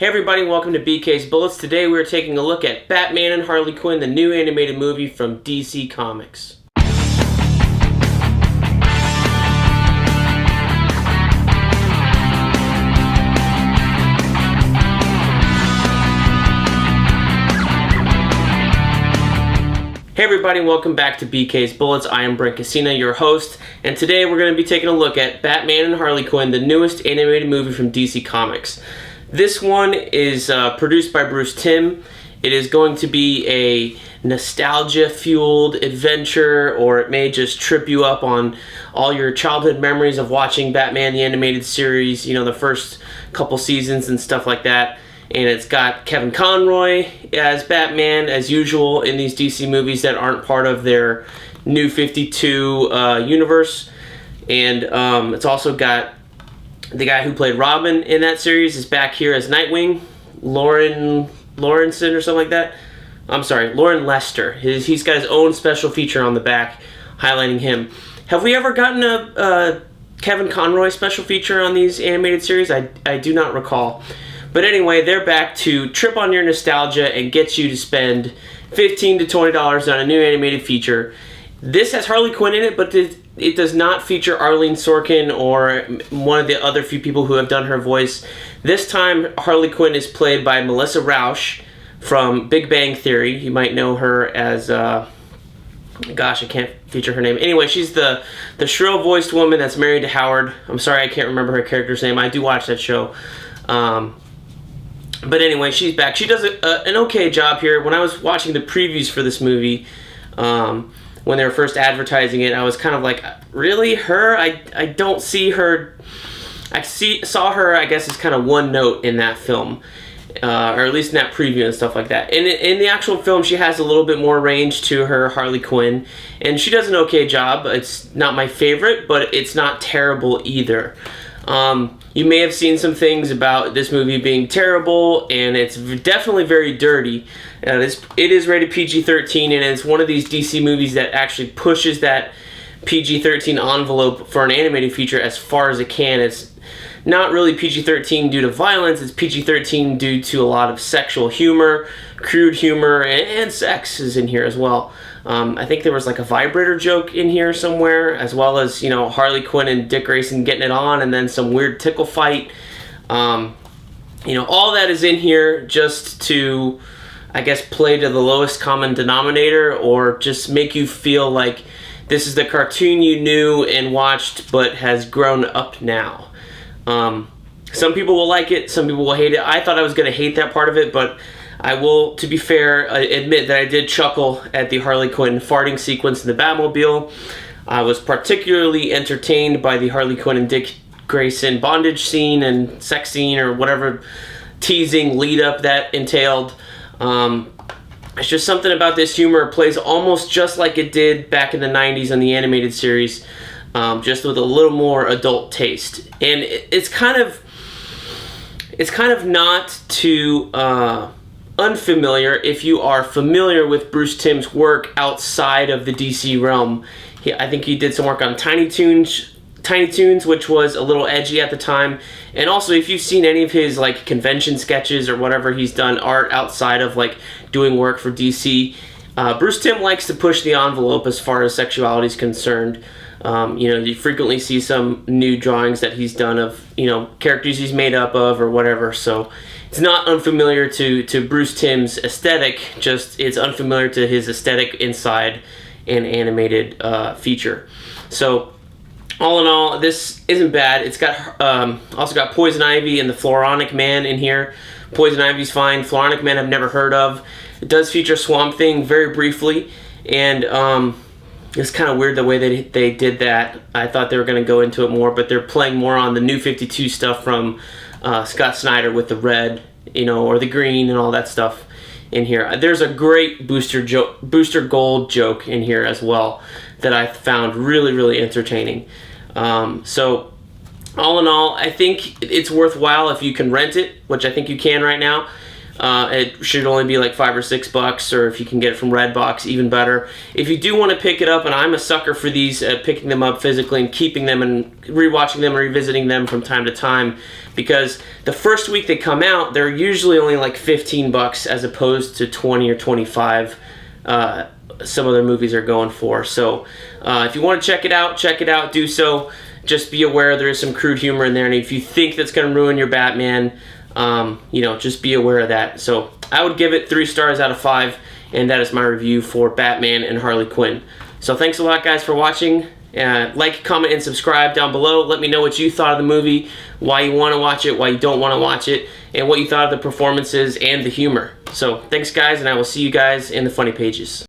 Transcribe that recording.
Hey everybody, welcome to BK's Bullets. Today we're taking a look at Batman and Harley Quinn, the new animated movie from DC Comics. Hey everybody, welcome back to BK's Bullets. I am Brent Casina, your host, and today we're going to be taking a look at Batman and Harley Quinn, the newest animated movie from DC Comics. This one is produced by Bruce Timm. It is going to be a nostalgia-fueled adventure, or it may just trip you up on all your childhood memories of watching Batman the Animated Series, you know, the first couple seasons and stuff like that. And it's got Kevin Conroy as Batman, as usual in these DC movies that aren't part of their New 52 universe. And it's also got the guy who played Robin in that series is back here as Nightwing, Lauren Lester or something like that. I'm sorry, Lauren Lester. He's got his own special feature on the back highlighting him. Have we ever gotten a Kevin Conroy special feature on these animated series? I do not recall. But anyway, they're back to trip on your nostalgia and get you to spend $15 to $20 on a new animated feature. This has Harley Quinn in it, but it does not feature Arlene Sorkin or one of the other few people who have done her voice. This time, Harley Quinn is played by Melissa Rauch from Big Bang Theory. You might know her as, gosh, I can't feature her name. Anyway, she's the shrill-voiced woman that's married to Howard. I'm sorry, I can't remember her character's name. I do watch that show. But anyway, she's back. She does an okay job here. When I was watching the previews for this movie, when they were first advertising it, I was kind of like, really? Her? I don't see her. Saw her, I guess, as kind of one note in that film, or at least in that preview and stuff like that. In the actual film, she has a little bit more range to her Harley Quinn, and she does an okay job. It's not my favorite, but it's not terrible either. You may have seen some things about this movie being terrible, and it's definitely very dirty. It is rated PG-13, and it's one of these DC movies that actually pushes that PG-13 envelope for an animated feature as far as it can. It's not really PG-13 due to violence, it's PG-13 due to a lot of sexual humor, crude humor, and sex is in here as well. I think there was like a vibrator joke in here somewhere, as well as, you know, Harley Quinn and Dick Grayson getting it on, and then some weird tickle fight. You know, all that is in here just to, I guess, play to the lowest common denominator, or just make you feel like this is the cartoon you knew and watched but has grown up now. Some people will like it, some people will hate it. I thought I was going to hate that part of it, but I will, to be fair, admit that I did chuckle at the Harley Quinn farting sequence in the Batmobile. I was particularly entertained by the Harley Quinn and Dick Grayson bondage scene and sex scene, or whatever teasing lead-up that entailed. It's just something about this humor. It plays almost just like it did back in the 90s on the animated series, just with a little more adult taste. And it's kind of not too unfamiliar if you are familiar with Bruce Timm's work outside of the DC realm. I think he did some work on Tiny Toons, which was a little edgy at the time. And also, if you've seen any of his like convention sketches or whatever he's done art outside of like doing work for DC, Bruce Timm likes to push the envelope as far as sexuality is concerned. You know, you frequently see some new drawings that he's done of, you know, characters he's made up of or whatever. So it's not unfamiliar to Bruce Timm's aesthetic, just it's unfamiliar to his aesthetic inside an animated feature. So all in all, this isn't bad. It's got also got Poison Ivy and the Floronic Man in here. Poison Ivy's fine. Floronic Man I've never heard of. It does feature Swamp Thing very briefly, and it's kind of weird the way they did that. I thought they were going to go into it more, but they're playing more on the New 52 stuff from Scott Snyder with the red, you know, or the green and all that stuff in here. There's a great Booster Gold joke in here as well that I found really, really entertaining. So all in all, I think it's worthwhile if you can rent it, which I think you can right now. It should only be like $5 or $6, or if you can get it from Redbox, even better. If you do want to pick it up, and I'm a sucker for these, picking them up physically and keeping them and rewatching them and revisiting them from time to time, because the first week they come out, they're usually only like $15 as opposed to 20 or 25. Some other movies are going for. So if you want to check it out, do so. Just be aware there is some crude humor in there, and if you think that's going to ruin your Batman, just be aware of that. So I would give it 3 stars out of 5, and that is my review for Batman and Harley Quinn. So thanks a lot, guys, for watching. Like, comment, and subscribe down below. Let me know what you thought of the movie, why you want to watch it, why you don't want to watch it, and what you thought of the performances and the humor. So thanks, guys, and I will see you guys in the funny pages.